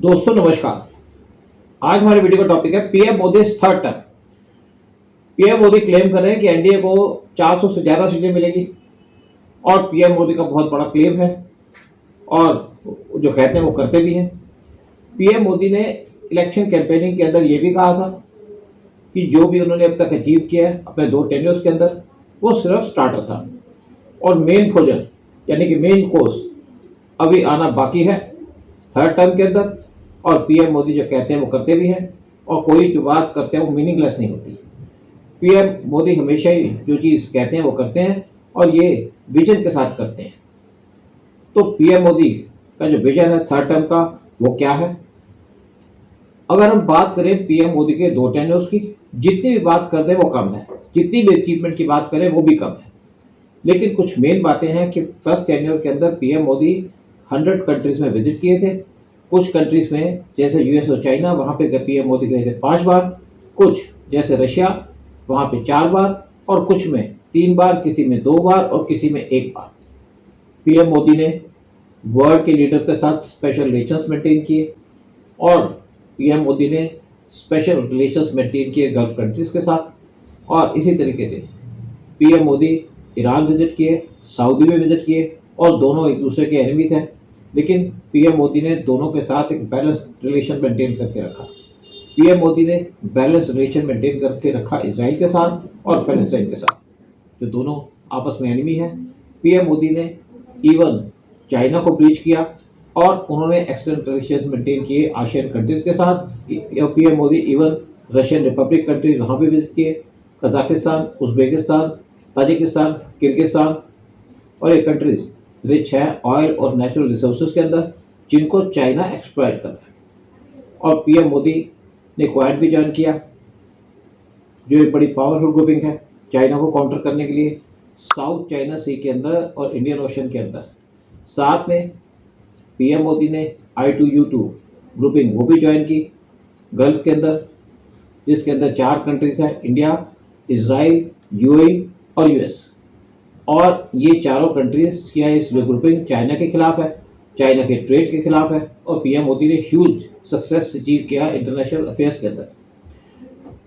दोस्तों नमस्कार। आज हमारे वीडियो का टॉपिक है PM Modi third term. PM Modi claim कर रहे हैं कि एनडीए को 400 से ज्यादा सीटें मिलेगी और पीएम मोदी का बहुत बड़ा क्लेम है और जो कहते हैं वो करते भी हैं। पीएम मोदी ने इलेक्शन कैंपेनिंग के अंदर ये भी कहा था कि जो भी उन्होंने अब तक अचीव किया है अपने 2 टेन्योर्स के अंदर वो सिर्फ स्टार्टर था और मेन भोजन यानी कि मेन कोर्स अभी आना बाकी है थर्ड टर्म के अंदर। और पीएम मोदी जो कहते हैं वो करते भी हैं और कोई जो बात करते हैं वो मीनिंगलेस नहीं होती। पीएम मोदी हमेशा ही जो चीज़ कहते हैं वो करते हैं और ये विजन के साथ करते हैं। तो पीएम मोदी का जो विजन है थर्ड टर्म का वो क्या है? अगर हम बात करें पीएम मोदी के 2 टेन्योर्स की, जितनी भी बात कर दें वो कम है, जितनी भी अचीवमेंट की बात करें वो भी कम है। लेकिन कुछ मेन बातें हैं कि फर्स्ट टेन्योर के अंदर पीएम मोदी 100 कंट्रीज में विजिट किए थे। कुछ कंट्रीज में जैसे यूएस और चाइना वहाँ पे पीएम मोदी गए थे 5 बार, कुछ जैसे रशिया वहाँ पे 4 बार और कुछ में 3 बार, किसी में 2 बार और किसी में 1 बार। पीएम मोदी ने वर्ल्ड के लीडर्स के साथ स्पेशल रिलेशंस मेंटेन किए और पीएम मोदी ने स्पेशल रिलेशंस मेंटेन किए गल्फ कंट्रीज के साथ। और इसी तरीके से पीएम मोदी ईरान विजिट किए, सऊदी में विजिट किए और दोनों एक दूसरे के एनिमीज हैं, लेकिन पीएम मोदी ने दोनों के साथ एक बैलेंस रिलेशन मेंटेन करके रखा। पीएम मोदी ने बैलेंस रिलेशन मेंटेन करके रखा इजराइल के साथ और पैलेस्टाइन के साथ, जो दोनों आपस में एनिमी हैं। पीएम मोदी ने इवन चाइना को ब्रीच किया और उन्होंने एक्सलेंट रिलेशन मेंटेन किए आशियन कंट्रीज के साथ। PM Modi even Russian Republic countries वहाँ भी विजिट किए, कजाकिस्तान, उज्बेकिस्तान, ताजिकिस्तान, किर्गिस्तान और ये कंट्रीज रिच है ऑयल और नेचुरल रिसोर्सेज के अंदर, जिनको चाइना एक्सप्लॉइट कर रहा है। और पीएम मोदी ने क्वाड भी ज्वाइन किया, जो एक बड़ी पावरफुल ग्रुपिंग है चाइना को काउंटर करने के लिए साउथ चाइना सी के अंदर और इंडियन ओशन के अंदर। साथ में पीएम मोदी ने I2U2 ग्रुपिंग वो भी ज्वाइन की गल्फ के अंदर, जिसके अंदर 4 कंट्रीज हैं, इंडिया, इजराइल, यूएई और यूएस। और ये चारों कंट्रीज या इस ग्रुपिंग चाइना के खिलाफ है, चाइना के ट्रेड के खिलाफ है और पीएम मोदी ने ह्यूज सक्सेस अचीव किया इंटरनेशनल अफेयर्स के अंदर।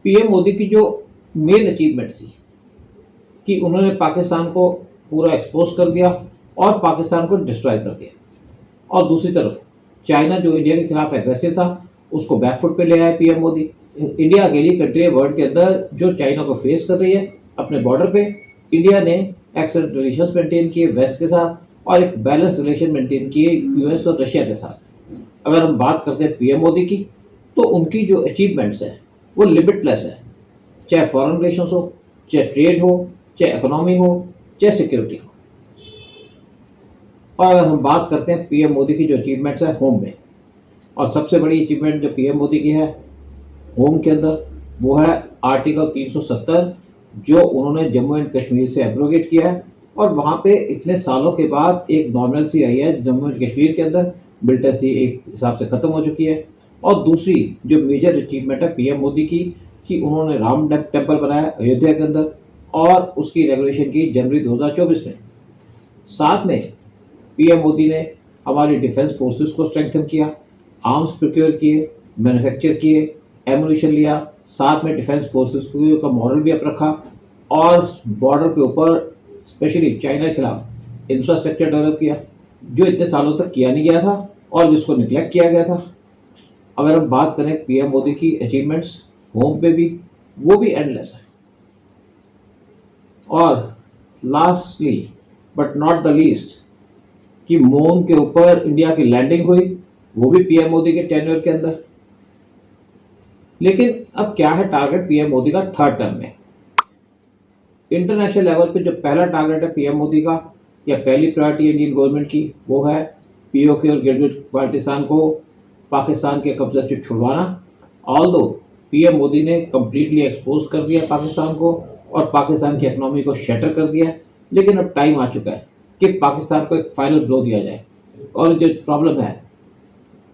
पीएम मोदी की जो मेन अचीवमेंट थी कि उन्होंने पाकिस्तान को पूरा एक्सपोज कर दिया और पाकिस्तान को डिस्ट्रॉय कर दिया, और दूसरी तरफ चाइना जो इंडिया के खिलाफ एग्रेसिव था उसको बैकफुट पे ले आया पीएम मोदी। इंडिया अकेली कंट्री है वर्ल्ड के अंदर जो चाइना को फेस कर रही है अपने बॉर्डर पे। इंडिया ने एक्सेलेंट रिलेशंस मेंटेन किए वेस्ट के साथ और एक बैलेंस रिलेशन मेंटेन किए यूएस और रशिया के साथ। अगर हम बात करते हैं पीएम मोदी की, तो उनकी जो अचीवमेंट्स हैं वो लिमिटलेस है, चाहे फॉरेन रिलेशंस हो, चाहे ट्रेड हो, चाहे इकोनॉमी हो, चाहे सिक्योरिटी हो। और अगर हम बात करते हैं पीएम मोदी की जो अचीवमेंट्स है होम में, और सबसे बड़ी अचीवमेंट जो पीएम मोदी की है होम के अंदर वो है आर्टिकल 370, जो उन्होंने जम्मू एंड कश्मीर से एब्रोगेट किया है। और वहाँ पे इतने सालों के बाद एक नॉर्मलसी आई है जम्मू एंड कश्मीर के अंदर, मिलिटेंसी एक हिसाब से ख़त्म हो चुकी है। और दूसरी जो मेजर अचीवमेंट है पीएम मोदी की कि उन्होंने राम टेम्पल बनाया अयोध्या के अंदर और उसकी इनॉग्रेशन की जनवरी 2024 में। साथ में पीएम मोदी ने हमारी डिफेंस फोर्सेस को स्ट्रेंथन किया, आर्म्स प्रोक्योर किए, मैन्युफैक्चर किए, एमुनिशन लिया, साथ में डिफेंस फोर्सेस का मॉडल भी अप रखा और बॉर्डर के ऊपर स्पेशली चाइना के खिलाफ इंफ्रास्ट्रक्चर डेवलप किया, जो इतने सालों तक किया नहीं गया था और जिसको निगलेक्ट किया गया था। अगर हम बात करें पीएम मोदी की अचीवमेंट्स होम पे भी, वो भी एंडलेस है। और lastly but not the least कि मून के ऊपर इंडिया की लैंडिंग हुई, वो भी पीएम मोदी के टेन्योर के अंदर। लेकिन अब क्या है टारगेट पीएम मोदी का थर्ड टर्म में? इंटरनेशनल लेवल पे जो पहला टारगेट है पीएम मोदी का या पहली प्रायोरिटी इंडियन गवर्नमेंट की वो है पीओके और गिलगिट बाल्टिस्तान को पाकिस्तान के कब्जे से छुड़वाना। ऑल्दो पीएम मोदी ने कम्प्लीटली एक्सपोज कर दिया पाकिस्तान को और पाकिस्तान की इकोनॉमी को शटर कर दिया, लेकिन अब टाइम आ चुका है कि पाकिस्तान को एक फाइनल ब्लो दिया जाए और जो प्रॉब्लम है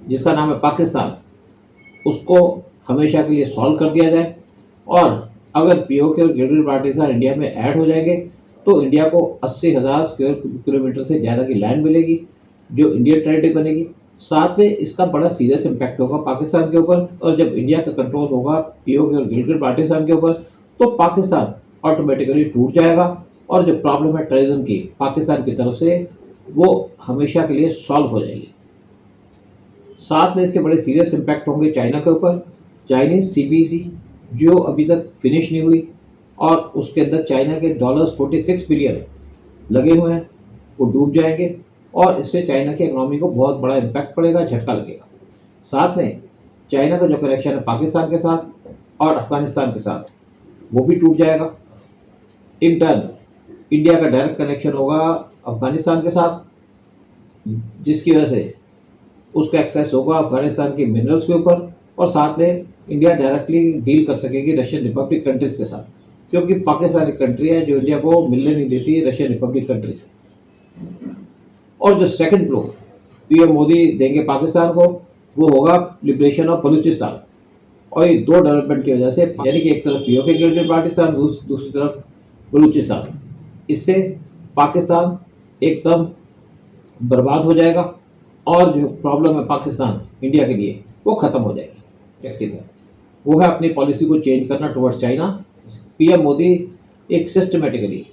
जिसका नाम है पाकिस्तान, उसको हमेशा के लिए सॉल्व कर दिया जाए। और अगर पीओके और गिलगिट बाल्टिस्तान इंडिया में ऐड हो जाएंगे तो इंडिया को 80,000 स्क्वायर किलोमीटर से ज़्यादा की लैंड मिलेगी, जो इंडियन टेरिटरी बनेगी। साथ में इसका बड़ा सीरियस इम्पैक्ट होगा पाकिस्तान के ऊपर, और जब इंडिया का कंट्रोल होगा पीओके और गिलगित बाल्टिस्तान के ऊपर, तो पाकिस्तान ऑटोमेटिकली टूट जाएगा, और जो प्रॉब्लम है टेररिज्म की पाकिस्तान की तरफ से, वो हमेशा के लिए सॉल्व हो जाएगी। साथ में इसके बड़े सीरियस इम्पैक्ट होंगे चाइना के ऊपर। चाइनीज सीबीसी जो अभी तक फिनिश नहीं हुई, और उसके अंदर चाइना के $46 बिलियन लगे हुए हैं, वो डूब जाएंगे, और इससे चाइना की इकोनॉमी को बहुत बड़ा इम्पैक्ट पड़ेगा, झटका लगेगा। साथ में चाइना का जो कनेक्शन है पाकिस्तान के साथ और अफगानिस्तान के साथ, वो भी टूट जाएगा। इन टर्न इंडिया का डायरेक्ट कनेक्शन होगा अफगानिस्तान के साथ, जिसकी वजह से उसका एक्सेस होगा अफगानिस्तान के मिनरल्स के ऊपर, और साथ में इंडिया डायरेक्टली डील कर सकेगी रशियन रिपब्लिक कंट्रीज के साथ, क्योंकि पाकिस्तान एक कंट्री है जो इंडिया को मिलने नहीं देती रशियन रिपब्लिक कंट्री से। और जो सेकंड ब्लो पीएम मोदी देंगे पाकिस्तान को, वो होगा लिबरेशन ऑफ बलूचिस्तान। और ये दो डेवलपमेंट की वजह से, यानी कि एक तरफ पीओके गिलगित बाल्टिस्तान, दूसरी तरफ बलूचिस्तान, इससे पाकिस्तान एकदम बर्बाद हो जाएगा, और जो प्रॉब्लम है पाकिस्तान इंडिया के लिए, वो खत्म हो जाएगी। ऑब्जेक्टिव है वो है अपनी पॉलिसी को चेंज करना टुवर्ड्स चाइना। पीएम मोदी एक सिस्टमेटिकली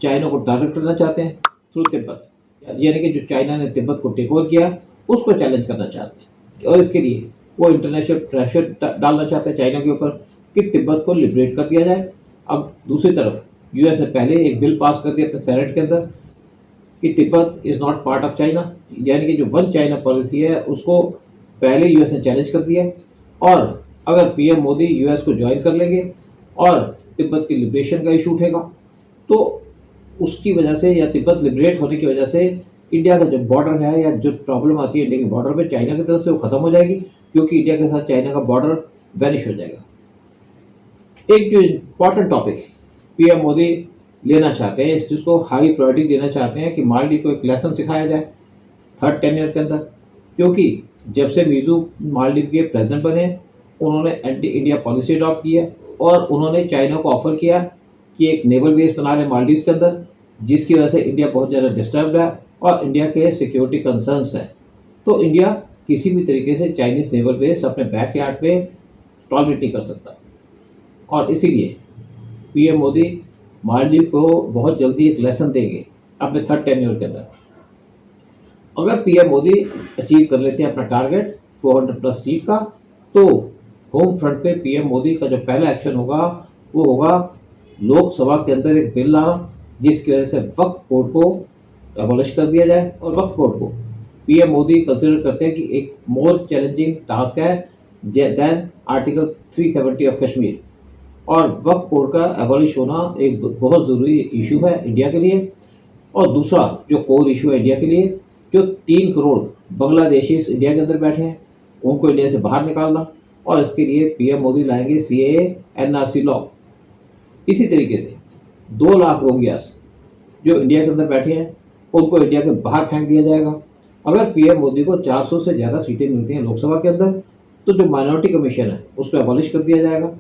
चाइना को टारगेट करना चाहते हैं थ्रू तिब्बत, यानी कि जो चाइना ने तिब्बत को टेक ओवर किया उसको चैलेंज करना चाहते हैं, और इसके लिए वो इंटरनेशनल प्रेशर डालना चाहते हैं चाइना के ऊपर कि तिब्बत को लिबरेट कर दिया जाए। अब दूसरी तरफ यूएस ने पहले एक बिल पास कर दिया था सेनेट के अंदर कि Tibet is not part of China, यानी कि जो वन चाइना पॉलिसी है उसको पहले यूएस ने चैलेंज कर दिया है। और अगर पीएम मोदी यूएस को ज्वाइन कर लेंगे और तिब्बत की लिबरेशन का इशू उठेगा, तो उसकी वजह से, या तिब्बत लिबरेट होने की वजह से, इंडिया का जो बॉर्डर है या जो प्रॉब्लम आती है इंडिया के बॉर्डर पे चाइना की तरफ से, वो खत्म हो जाएगी, क्योंकि इंडिया के साथ चाइना का बॉर्डर वैनिश हो जाएगा। एक जो इम्पॉर्टेंट टॉपिक पीएम मोदी लेना चाहते हैं, इस चीज़ को हाई प्रायोरिटी देना चाहते हैं कि मालदीव को एक लेसन सिखाया जाए थर्ड टेन्योर के अंदर, क्योंकि जब से मीजू मालदीव के प्रेसिडेंट बने, उन्होंने एंटी इंडिया पॉलिसी अडॉप्ट की है, और उन्होंने चाइना को ऑफर किया कि एक नेवल बेस बना रहे मालदीव के अंदर, जिसकी वजह से इंडिया बहुत ज़्यादा डिस्टर्ब है और इंडिया के सिक्योरिटी कंसर्न्स हैं। तो इंडिया किसी भी तरीके से चाइनीज नेवल बेस अपने बैक यार्ड पे टॉलरेट नहीं कर सकता, और इसीलिए पीएम मोदी मालदीव को बहुत जल्दी एक लेसन देंगे अपने थर्ड टेन्योर के अंदर। अगर पीएम मोदी अचीव कर लेते हैं अपना टारगेट 400+ सीट का, तो होम फ्रंट पे पीएम मोदी का जो पहला एक्शन होगा वो होगा लोकसभा के अंदर एक बिल लाना, जिसकी वजह से वक्फ बोर्ड को अबॉलिश कर दिया जाए। और वक्फ बोर्ड को पीएम मोदी कंसिडर करते हैं कि एक मोर चैलेंजिंग टास्क है देन आर्टिकल 370 ऑफ कश्मीर, और वक्फ बोर्ड का एबॉलिश होना एक बहुत ज़रूरी इशू है इंडिया के लिए। और दूसरा जो कोर इशू है इंडिया के लिए, जो 3 करोड़ बांग्लादेशीज इंडिया के अंदर बैठे हैं, उनको इंडिया से बाहर निकालना, और इसके लिए पीएम मोदी लाएंगे सीएए एनआरसी लॉ। इसी तरीके से 2 लाख रोहिंग्यास जो इंडिया के अंदर बैठे हैं, उनको इंडिया के बाहर फेंक दिया जाएगा। अगर पीएम मोदी को 400 से ज़्यादा सीटें मिलती हैं लोकसभा के अंदर, तो जो माइनॉरिटी कमीशन है उसको एबॉलिश कर दिया जाएगा,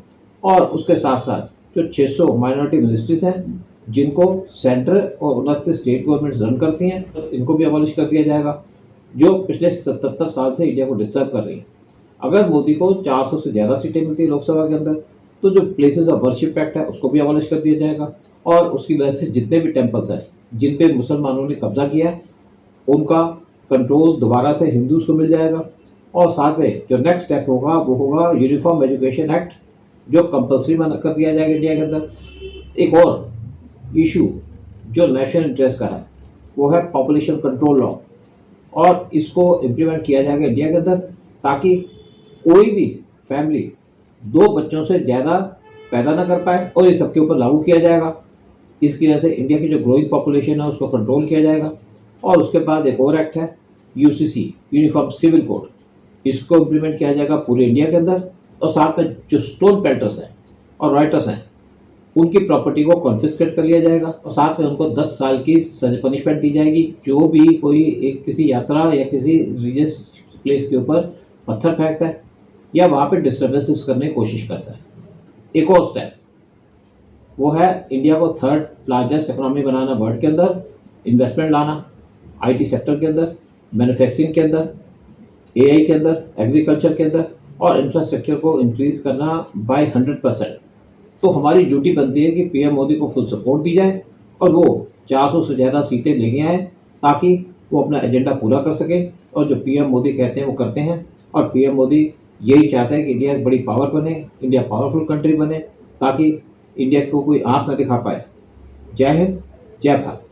और उसके साथ साथ जो 600 माइनॉरिटी मिनिस्ट्रीज हैं जिनको सेंटर और 29 स्टेट गवर्नमेंट्स रन करती हैं, तो इनको भी अबॉलिश कर दिया जाएगा, जो पिछले 77 साल से इंडिया को डिस्टर्ब कर रही है। अगर मोदी को 400 से ज़्यादा सीटें मिलती है लोकसभा के अंदर, तो जो प्लेसेस ऑफ वर्शिप एक्ट है उसको भी अबॉलिश कर दिया जाएगा, और उसकी वजह से जितने भी टेम्पल्स हैं जिन पे मुसलमानों ने कब्जा किया है, उनका कंट्रोल दोबारा से हिंदूज को मिल जाएगा। और साथ में जो नेक्स्ट स्टेप होगा वो होगा यूनिफॉर्म एजुकेशन एक्ट, जो कंपल्सरी कर दिया जाएगा इंडिया के अंदर। एक और इशू जो नेशनल इंटरेस्ट का है वो है पॉपुलेशन कंट्रोल लॉ, और इसको इम्प्लीमेंट किया जाएगा इंडिया के अंदर, ताकि कोई भी फैमिली 2 बच्चों से ज़्यादा पैदा ना कर पाए, और ये सबके ऊपर लागू किया जाएगा। इसकी वजह से इंडिया की जो ग्रोइंग पॉपुलेशन है उसको कंट्रोल किया जाएगा। और उसके बाद एक और एक्ट है यूसीसी, यूनिफॉर्म सिविल कोड, इसको इम्प्लीमेंट किया जाएगा पूरे इंडिया के अंदर। और साथ में जो स्टोन पेल्टर्स हैं और राइटर्स हैं, उनकी प्रॉपर्टी को कॉन्फिस्केट कर लिया जाएगा, और साथ में उनको 10 साल की पनिशमेंट दी जाएगी जो भी कोई एक किसी यात्रा या किसी रिलीजियस प्लेस के ऊपर पत्थर फेंकता है या वहाँ पे डिस्टर्बेंसेस करने की कोशिश करता है। एक और स्टेप वो है इंडिया को थर्ड लार्जेस्ट इकोनॉमी बनाना वर्ल्ड के अंदर, इन्वेस्टमेंट लाना आईटी सेक्टर के अंदर, मैन्युफैक्चरिंग के अंदर, एआई के अंदर, एग्रीकल्चर के अंदर और इंफ्रास्ट्रक्चर को इंक्रीज करना बाय 100%। तो हमारी ड्यूटी बनती है कि पीएम मोदी को फुल सपोर्ट दी जाए और वो 400 से ज़्यादा सीटें लेके आए ताकि वो अपना एजेंडा पूरा कर सके। और जो पीएम मोदी कहते हैं वो करते हैं। और पीएम मोदी यही चाहता है कि इंडिया एक बड़ी पावर बने, इंडिया पावरफुल कंट्री बने, ताकि इंडिया को कोई आंख ना दिखा पाए। जय हिंद, जय भारत।